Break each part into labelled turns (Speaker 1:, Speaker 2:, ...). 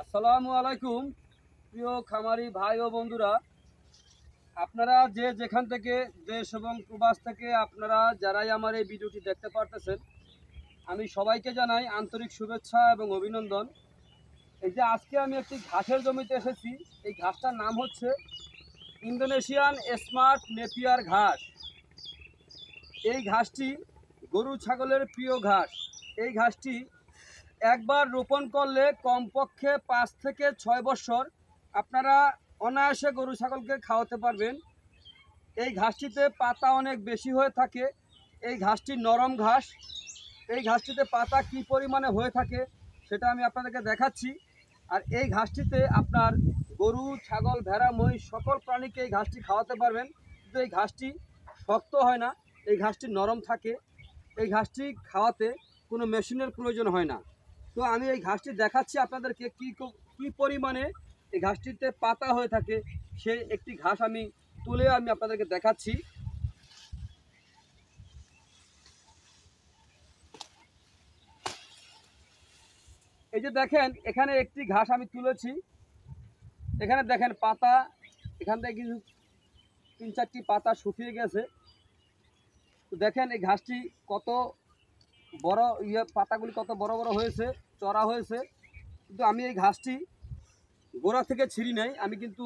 Speaker 1: আসসালামু আলাইকুম প্রিয় খামারি ভাই ও বন্ধুরা, আপনারা যে যেখান থেকে দেশ এবং প্রবাস থেকে আপনারা যারাই আমার এই ভিডিওটি দেখতে পারতেছেন, আমি সবাইকে জানাই আন্তরিক শুভেচ্ছা এবং অভিনন্দন। এই যে আজকে আমি একটি ঘাসের জমিতে এসেছি, এই ঘাসটার নাম হচ্ছে ইন্দোনেশিয়ান স্মার্ট নেপিয়ার ঘাস। এই ঘাসটি গরু ছাগলের প্রিয় ঘাস। এই ঘাসটি একবার রোপণ করলে কমপক্ষে 5 থেকে 6 বছর আপনারা অনায়াসে গরু ছাগলকে খাওয়াতে পারবেন। এই ঘাসটিতে পাতা অনেক বেশি হয়ে থাকে। এই ঘাসটি নরম ঘাস। এই ঘাসটিতে পাতা কী পরিমাণে হয়ে থাকে সেটা আমি আপনাদেরকে দেখাচ্ছি। আর এই ঘাসটিতে আপনার গরু ছাগল ভেড়া মহিষ সকল প্রাণীকে এই ঘাসটি খাওয়াতে পারবেন। কিন্তু এই ঘাসটি শক্ত হয় না, এই ঘাসটি নরম থাকে। এই ঘাসটি খাওয়াতে কোনো মেশিনের প্রয়োজন হয় না। তো আমি এই ঘাসটি দেখাচ্ছি আপনাদেরকে কি পরিমাণে এই ঘাসটিতে পাতা হয়ে থাকে। সেই একটি ঘাস আমি তুলে আপনাদেরকে দেখাচ্ছি। এই যে দেখেন, এখানে একটি ঘাস আমি তুলেছি। এখানে দেখেন পাতা, এখান থেকে কিছু 3-4টি পাতা শুকিয়ে গেছে। তো দেখেন এই ঘাসটি কত বড়, পাতাগুলি কত বড় বড় হয়েছে, চড়া হয়েছে। কিন্তু আমি এই ঘাসটি গোড়া থেকে ছিঁড়ি নাই, আমি কিন্তু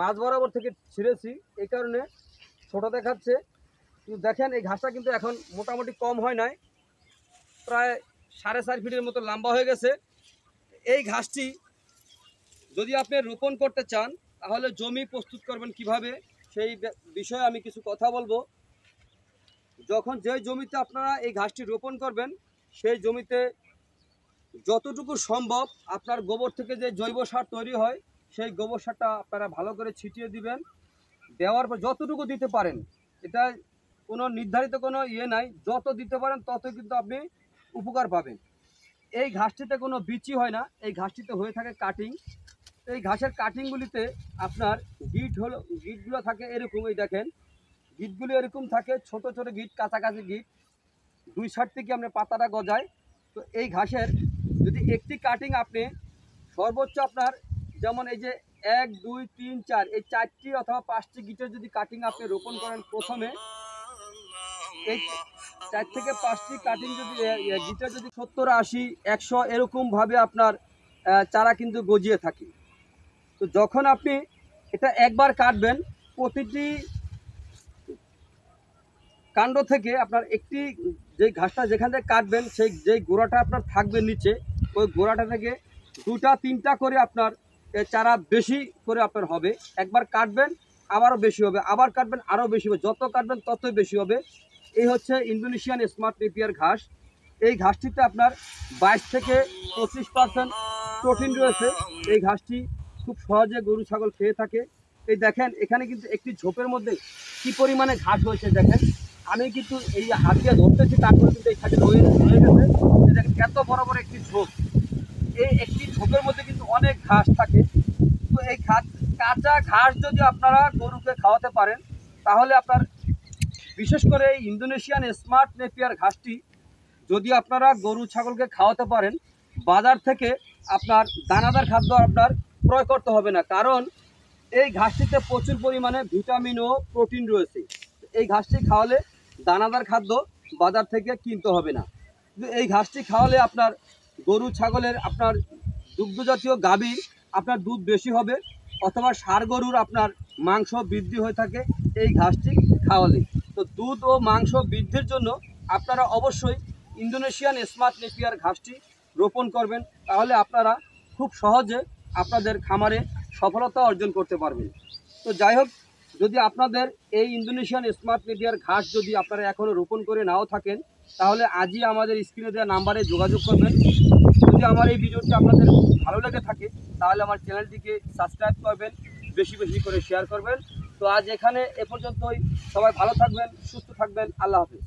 Speaker 1: মাছ বরাবর থেকে ছিঁড়েছি, এই কারণে ছোট দেখাচ্ছে। কিন্তু দেখেন এই ঘাসটা কিন্তু এখন মোটামুটি কম হয় নাই, প্রায় 4.5 ফিটের মতো লম্বা হয়ে গেছে। এই ঘাসটি যদি আপনি রোপণ করতে চান তাহলে জমি প্রস্তুত করবেন কিভাবে, সেই বিষয়ে আমি কিছু কথা বলবো। যখন যে জমিতে আপনারা এই ঘাসটি রোপণ করবেন সেই জমিতে যতটুকু সম্ভব আপনার গোবর থেকে যে জৈব সার তৈরি হয় সেই গোবর সারটা আপনারা ভালো করে ছিটিয়ে দিবেন। দেওয়ার পর যতটুকু দিতে পারেন, এটা কোনো নির্ধারিত কোনো নাই, যত দিতে পারেন তত কিন্তু আপনি উপকার পাবেন। এই ঘাসটিতে কোনো বিচি হয় না, এই ঘাসটিতে হয়ে থাকে কাটিং। এই ঘাসের কাটিংগুলিতে আপনার গিটগুলো থাকে এরকম। এই দেখেন গিটগুলো এরকম থাকে, ছোট ছোট গিট, কাছাকাছি গিট, 2 সাইড থেকে আপনার পাতাটা গজায়। তো এই ঘাসের যদি একটি কাটিং আপনি সর্বোচ্চ আপনার যেমন এই যে 1, 2, 3, 4 এই 4টি অথবা 5টি গিটের যদি কাটিং আপনি রোপণ করেন, প্রথমে এই 4 থেকে 5টি কাটিং যদি গিটের যদি 70, 80, 100 এরকমভাবে আপনার চারা কিন্তু গজিয়ে থাকে। তো যখন আপনি এটা একবার কাটবেন, প্রতিটি কাণ্ড থেকে আপনার একটি যে ঘাসটা যেখান থেকে কাটবেন সেই যেই গোড়াটা আপনার থাকবে নিচে, ওই গোড়াটা থেকে 2টা 3টা করে আপনার চারা বেশি করে আপনার হবে। একবার কাটবেন আবারও বেশি হবে, আবার কাটবেন আরও বেশি হবে, যত কাটবেন ততই বেশি হবে। এই হচ্ছে ইন্দোনেশিয়ান স্মার্ট নেপিয়ার ঘাস। এই ঘাসটিতে আপনার 22 থেকে 25% প্রোটিন রয়েছে। এই ঘাসটি খুব সহজে গরু ছাগল খেয়ে থাকে। এই দেখেন এখানে কিন্তু একটি ঝোপের মধ্যে কি পরিমাণে ঘাস হয়েছে দেখেন। আমি কিন্তু এই হাত দিয়ে ধরতেছি, তারপরে কিন্তু এই ঘাসে রয়ে গেছে। দেখেন এত বড় বড় একটি ঝোপ, এই একটি ঝোপের মধ্যে কিন্তু অনেক ঘাস থাকে। তো এই কাঁচা ঘাস যদি আপনারা গরুকে খাওয়াতে পারেন তাহলে আপনার, বিশেষ করে এই ইন্দোনেশিয়ান স্মার্ট নেপিয়ার ঘাসটি যদি আপনারা গরু ছাগলকে খাওয়াতে পারেন, বাজার থেকে আপনার দানাদার খাদ্য আপনার ক্রয় করতে হবে না, কারণ এই ঘাসটিতে প্রচুর পরিমাণে ভিটামিন ও প্রোটিন রয়েছে। এই ঘাসটি খাওয়ালে দানাদার খাদ্য বাজার থেকে কিনতে হবে না। কিন্তু এই ঘাসটি খাওয়ালে আপনার গরু ছাগলের আপনার দুগ্ধজাতীয় গাভী আপনার দুধ বেশি হবে, অথবা ষাঁড় গরুর আপনার মাংস বৃদ্ধি হয়ে থাকে এই ঘাসটি খাওয়ালে। তো দুধ ও মাংস বৃদ্ধির জন্য আপনারা অবশ্যই ইন্দোনেশিয়ান স্মার্ট নেপিয়ার ঘাসটি রোপণ করবেন, তাহলে আপনারা খুব সহজে আপনাদের খামারে সফলতা অর্জন করতে পারবেন। তো যাই হোক, যদি আপনাদের এই ইন্দোনেশিয়ান স্মার্ট নেপিয়ার ঘাস যদি আপনারা এখনও রোপণ করে নাও থাকেন তাহলে আজই আমাদের স্ক্রিনে দেওয়া নাম্বারে যোগাযোগ করবেন। যদি আমার এই ভিডিওটি আপনাদের ভালো লেগে থাকে তাহলে আমার চ্যানেলটিকে সাবস্ক্রাইব করবেন, বেশি বেশি করে শেয়ার করবেন। তো আজ এখানে এ পর্যন্তই। সবাই ভালো থাকবেন, সুস্থ থাকবেন। আল্লাহ হাফেজ।